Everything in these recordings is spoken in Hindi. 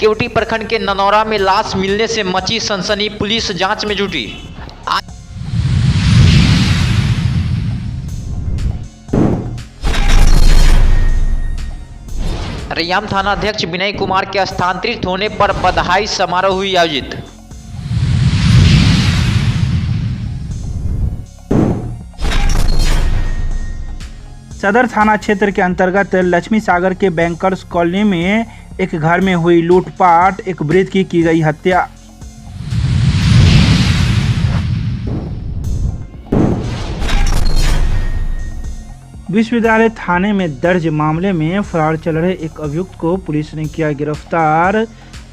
केवटी प्रखंड के ननौरा में लाश मिलने से मची सनसनी, पुलिस जांच में जुटी। रैयाम थानाध्यक्ष विनय कुमार के स्थानांतरित होने पर बधाई समारोह हुई आयोजित। सदर थाना क्षेत्र के अंतर्गत लक्ष्मी सागर के बैंकर्स कॉलोनी में एक घर में हुई लूटपाट, एक वृद्ध की गई हत्या। विश्वविद्यालय थाने में दर्ज मामले में फरार चल रहे एक अभियुक्त को पुलिस ने किया गिरफ्तार,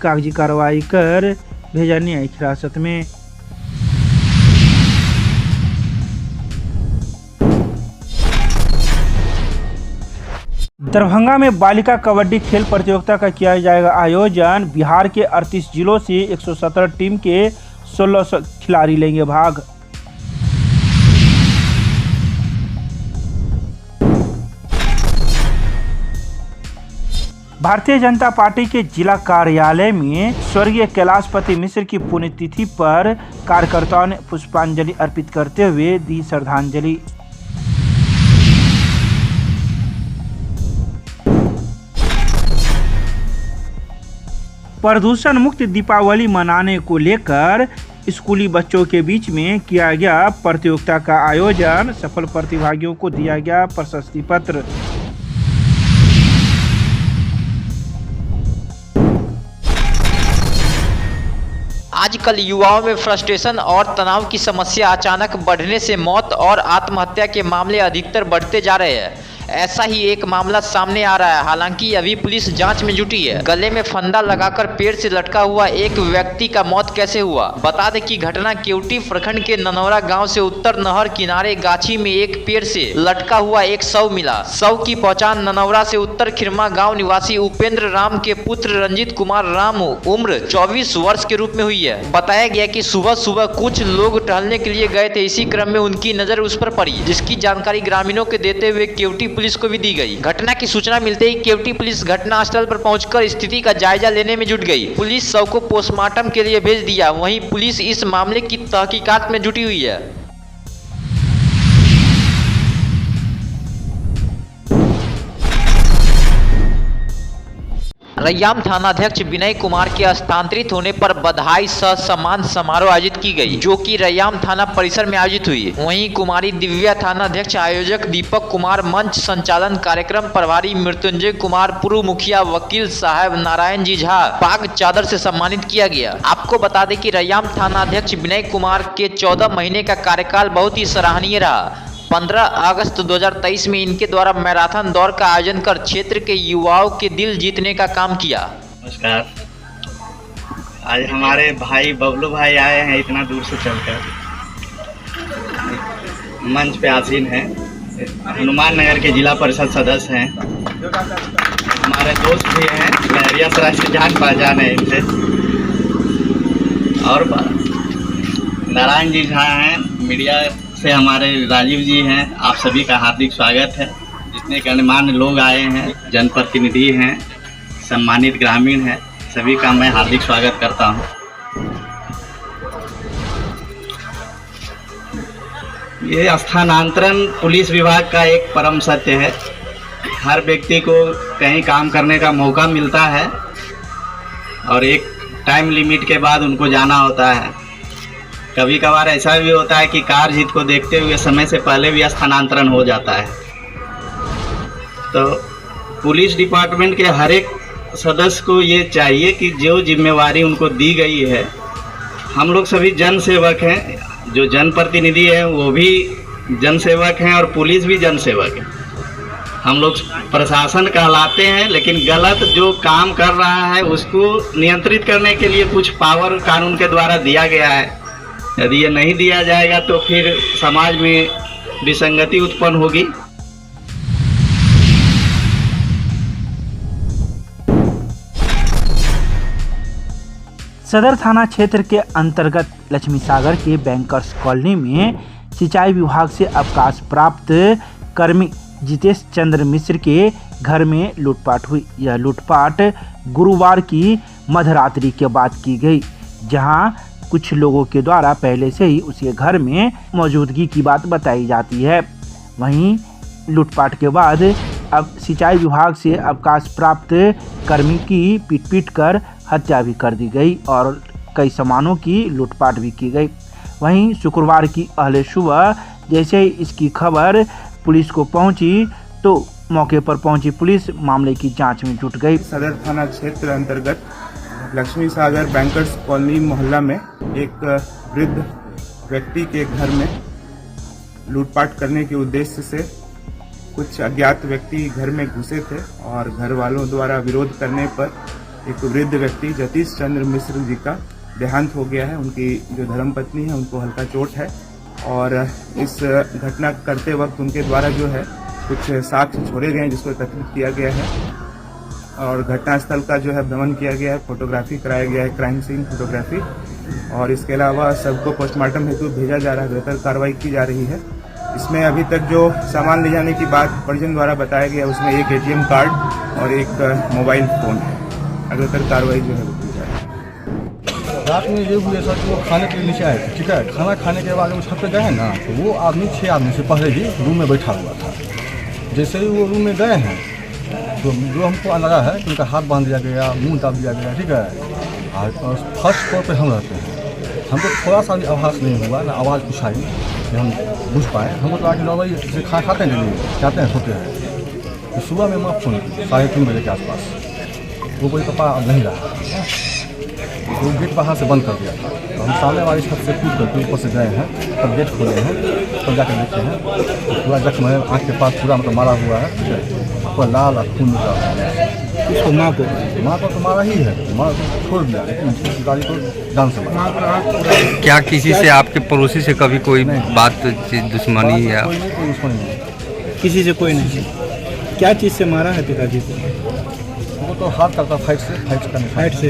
कागजी कार्रवाई कर भेजा न्यायिक हिरासत में। दरभंगा में बालिका कबड्डी खेल प्रतियोगिता का किया जाएगा आयोजन। बिहार के 38 जिलों से 117 टीम के 1600 खिलाड़ी लेंगे भाग। भारतीय जनता पार्टी के जिला कार्यालय में स्वर्गीय कैलाशपति मिश्र की पुण्यतिथि पर कार्यकर्ताओं ने पुष्पांजलि अर्पित करते हुए दी श्रद्धांजलि। प्रदूषण मुक्त दीपावली मनाने को लेकर स्कूली बच्चों के बीच में किया गया प्रतियोगिता का आयोजन। सफल प्रतिभागियों को दिया गया प्रशस्ति पत्र। आजकल युवाओं में फ्रस्ट्रेशन और तनाव की समस्या अचानक बढ़ने से मौत और आत्महत्या के मामले अधिकतर बढ़ते जा रहे हैं। ऐसा ही एक मामला सामने आ रहा है। हालांकि अभी पुलिस जांच में जुटी है। गले में फंदा लगाकर पेड़ से लटका हुआ एक व्यक्ति का मौत कैसे हुआ? बता दें कि घटना केवटी प्रखंड के ननौरा गांव से उत्तर नहर किनारे गाछी में एक पेड़ से लटका हुआ एक शव मिला। शव की पहचान ननौरा से उत्तर खिरमा गाँव निवासी उपेंद्र राम के पुत्र रंजीत कुमार राम उम्र 24 वर्ष के रूप में हुई है। बताया गया कि सुबह सुबह कुछ लोग टहलने के लिए गए थे। इसी क्रम में उनकी नजर उस पर पड़ी, जिसकी जानकारी ग्रामीणों के देते हुए केवटी पुलिस को भी दी गई। घटना की सूचना मिलते ही केवटी पुलिस घटनास्थल पर पहुंचकर स्थिति का जायजा लेने में जुट गई। पुलिस शव को पोस्टमार्टम के लिए भेज दिया। वहीं पुलिस इस मामले की तहकीकात में जुटी हुई है। रैयाम थानाध्यक्ष विनय कुमार के स्थानांतरित होने पर बधाई सह सम्मान समारोह आयोजित की गई, जो कि रैयाम थाना परिसर में आयोजित हुई। वहीं कुमारी दिव्या थानाध्यक्ष, आयोजक दीपक कुमार, मंच संचालन कार्यक्रम प्रभारी मृत्युंजय कुमार, पूर्व मुखिया वकील साहब नारायण जी झा पाग चादर से सम्मानित किया गया। आपको बता दें कि रैयाम थानाध्यक्ष विनय कुमार के 14 महीने का कार्यकाल बहुत ही सराहनीय रहा। 15 अगस्त 2023 में इनके द्वारा मैराथन दौड़ का आयोजन कर क्षेत्र के युवाओं के दिल जीतने का काम किया। नमस्कार, आज हमारे भाई बबलू भाई आए हैं इतना दूर से चलकर, मंच पे आसीन हैं। हनुमान नगर के जिला परिषद सदस्य हैं, हमारे दोस्त भी हैं, लहरिया सराय से जान पहचान है इनसे। और नारायण जी झा हैं, मीडिया से हमारे राजीव जी हैं। आप सभी का हार्दिक स्वागत है। जितने गणमान्य लोग आए हैं, जनप्रतिनिधि हैं, सम्मानित ग्रामीण हैं, सभी का मैं हार्दिक स्वागत करता हूं। ये स्थानांतरण पुलिस विभाग का एक परम सत्य है। हर व्यक्ति को कहीं काम करने का मौका मिलता है और एक टाइम लिमिट के बाद उनको जाना होता है। कभी कभार ऐसा भी होता है कि कार्य हित को देखते हुए समय से पहले भी स्थानांतरण हो जाता है। तो पुलिस डिपार्टमेंट के हर एक सदस्य को ये चाहिए कि जो जिम्मेवारी उनको दी गई है, हम लोग सभी जन सेवक हैं, जो जनप्रतिनिधि हैं वो भी जन सेवक हैं और पुलिस भी जन सेवक है। हम लोग प्रशासन कहलाते हैं, लेकिन गलत जो काम कर रहा है उसको नियंत्रित करने के लिए कुछ पावर कानून के द्वारा दिया गया है। यदि ये नहीं दिया जाएगा तो फिर समाज में विसंगति उत्पन्न होगी। सदर थाना क्षेत्र के अंतर्गत लक्ष्मी सागर के बैंकर्स कॉलोनी में सिंचाई विभाग से अवकाश प्राप्त कर्मी जितेश चंद्र मिश्र के घर में लूटपाट हुई। यह लूटपाट गुरुवार की मध्यरात्रि के बाद की गई, जहां कुछ लोगों के द्वारा पहले से ही उसके घर में मौजूदगी की बात बताई जाती है। वहीं लूटपाट के बाद अब सिंचाई विभाग से अवकाश प्राप्त कर्मी की पीट कर हत्या भी कर दी गई और कई सामानों की लूटपाट भी की गई। वहीं शुक्रवार की अहले सुबह जैसे ही इसकी खबर पुलिस को पहुंची तो मौके पर पहुंची पुलिस मामले की जांच में जुट गई। सदर थाना क्षेत्र अंतर्गत लक्ष्मी सागर बैंकर्स कॉलोनी मोहल्ला में एक वृद्ध व्यक्ति के घर में लूटपाट करने के उद्देश्य से कुछ अज्ञात व्यक्ति घर में घुसे थे और घर वालों द्वारा विरोध करने पर एक वृद्ध व्यक्ति जतीश चंद्र मिश्र जी का देहांत हो गया है। उनकी जो धर्मपत्नी है उनको हल्का चोट है और इस घटना करते वक्त उनके द्वारा जो है कुछ साक्ष्य छोड़े गए हैं जिसको एकत्रित किया गया है और घटनास्थल का जो है भ्रमण किया गया है, फोटोग्राफी कराया गया है, क्राइम सीन फोटोग्राफी, और इसके अलावा सबको पोस्टमार्टम हेतु भेजा जा रहा है, बेहतर कार्रवाई की जा रही है। इसमें अभी तक जो सामान ले जाने की बात परिजन द्वारा बताया गया उसमें एक ATM कार्ड और एक मोबाइल फ़ोन है। अग्रतर कार्रवाई जो है वो की जा रही है। रात में ये हुए सर कि वो खाने के लिए नीचे आए थे, ठीक है। खाना खाने के बाद वो छत पे गए हैं ना, तो वो आदमी 6 आदमी से पहले ही रूम में बैठा हुआ था। जैसे ही वो रूम में गए हैं तो जो हमको लगा है कि उनका हाथ बांध दिया गया, मुंह दाब दिया गया, ठीक है। और फर्स्ट फ्लोर पे हम रहते हैं, हमको थोड़ा सा भी आभास नहीं हुआ ना, आवाज़ कुछ आई कि हम बुझ पाए। हमको लगा कि नॉर्मली जैसे खाना खाते हैं डेली जाते हैं सोते हैं। तो सुबह में मैं फोन 3:30 बजे के आसपास वो बोले पापा नहीं रहा, तो गेट बाहर से बंद कर दिया था। तो हम सामने वाली छत से कूद करके ऊपर से गए हैं, तब गेट खोले हैं, तब जाकर देखे हैं तो पूरा जख्म है, आँख के पास पूरा मतलब मारा हुआ है, ठीक है। पूरा लाल और खून निकला हुआ है। इसको माँ को तो मारा ही है, माँ को छोड़ दिया, लेकिन गाड़ी को जान से मारा। क्या किसी से आपके पड़ोसी से कभी कोई बात दुश्मनी या कोई दुश्मनी नहीं, किसी से कोई नहीं? क्या चीज़ से मारा है पिताजी को? वो तो हाथ करता फाइट से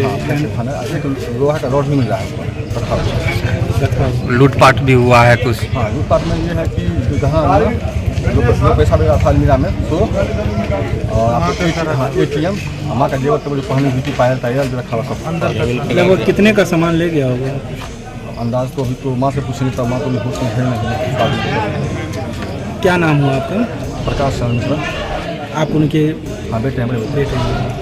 खाना, एक लोहा का रॉड भी मिल रहा है रखा हुआ। लूटपाट भी हुआ है कुछ? हाँ, लूटपाट में ये है कि जहाँ जो पैसा लगा था अलमीरा में तो और आपको ATM माँ का जेवर तो जो पहले ब्यूटी पायल टायर जो रखा हुआ सब। लगभग कितने का सामान ले गया होगा? अंदाज तो अभी तो माँ से पूछेंगे तब, माँ को भी होश में है नहीं। क्या नाम हुआ आपका? प्रकाश चंद्र मिश्रा। आप उनके? हाँ, बेटे हैं, बेटे हैं।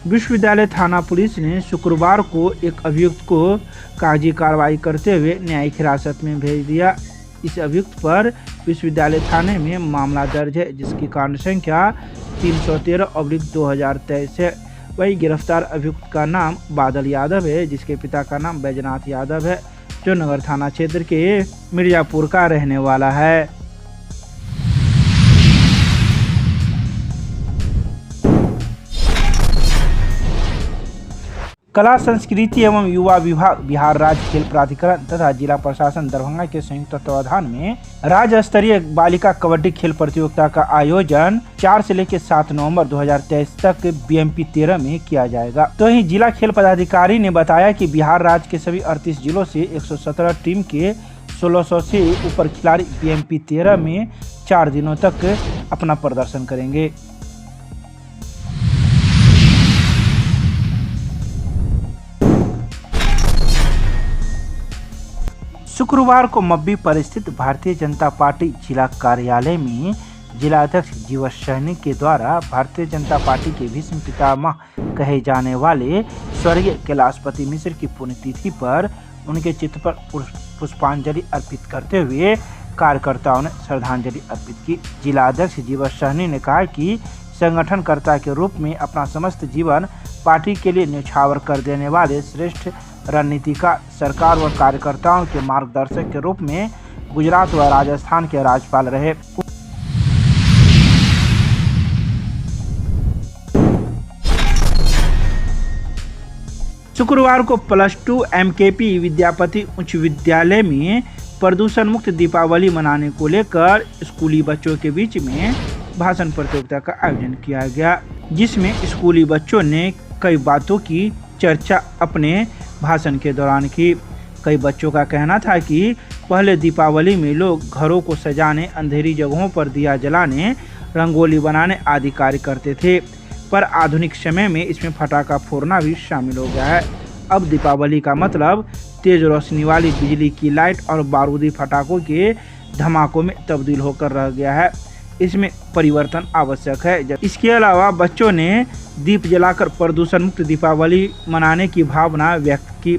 विश्वविद्यालय थाना पुलिस ने शुक्रवार को एक अभियुक्त को कागजी कार्रवाई करते हुए न्यायिक हिरासत में भेज दिया। इस अभियुक्त पर विश्वविद्यालय थाने में मामला दर्ज है, जिसकी कांड संख्या 313/2023 है। वही गिरफ्तार अभियुक्त का नाम बादल यादव है, जिसके पिता का नाम बैजनाथ यादव है, जो नगर थाना क्षेत्र के मिर्जापुर का रहने वाला है। कला संस्कृति एवं युवा विभाग, बिहार राज्य खेल प्राधिकरण तथा जिला प्रशासन दरभंगा के संयुक्त तत्वाधान में राज्य स्तरीय बालिका कबड्डी खेल प्रतियोगिता का आयोजन 4 से लेकर 7 नवंबर 2023 तक BMP 13 में किया जाएगा। तो वहीं जिला खेल पदाधिकारी ने बताया कि बिहार राज्य के सभी 38 जिलों से 117 टीम के 1600 से ऊपर खिलाड़ी BMP 13 में 4 दिनों तक अपना प्रदर्शन करेंगे। शुक्रवार को मब्बी पर स्थित भारतीय जनता पार्टी जिला कार्यालय में जिलाध्यक्ष जीवछ सहनी के द्वारा भारतीय जनता पार्टी के भीष्म पितामह कहे जाने वाले स्वर्गीय कैलाशपति मिश्र की पुण्यतिथि पर उनके चित्र पर पुष्पांजलि अर्पित करते हुए कार्यकर्ताओं ने श्रद्धांजलि अर्पित की। जिलाध्यक्ष जीवछ सहनी ने कहा कि संगठनकर्ता के रूप में अपना समस्त जीवन पार्टी के लिए न्यौछावर कर देने वाले श्रेष्ठ रणनीतिकार, सरकार व कार्यकर्ताओं के मार्गदर्शक के रूप में गुजरात व राजस्थान के राज्यपाल रहे। शुक्रवार को +2 MKP विद्यापति उच्च विद्यालय में प्रदूषण मुक्त दीपावली मनाने को लेकर स्कूली बच्चों के बीच में भाषण प्रतियोगिता का आयोजन किया गया, जिसमें स्कूली बच्चों ने कई बातों की चर्चा अपने भाषण के दौरान की। कई बच्चों का कहना था कि पहले दीपावली में लोग घरों को सजाने, अंधेरी जगहों पर दिया जलाने, रंगोली बनाने आदि कार्य करते थे, पर आधुनिक समय में इसमें पटाखा फोड़ना भी शामिल हो गया है। अब दीपावली का मतलब तेज रोशनी वाली बिजली की लाइट और बारूदी पटाखों के धमाकों में तब्दील होकर रह गया है। इसमें परिवर्तन आवश्यक है। इसके अलावा बच्चों ने दीप जलाकर प्रदूषण मुक्त दीपावली मनाने की भावना व्यक्त की।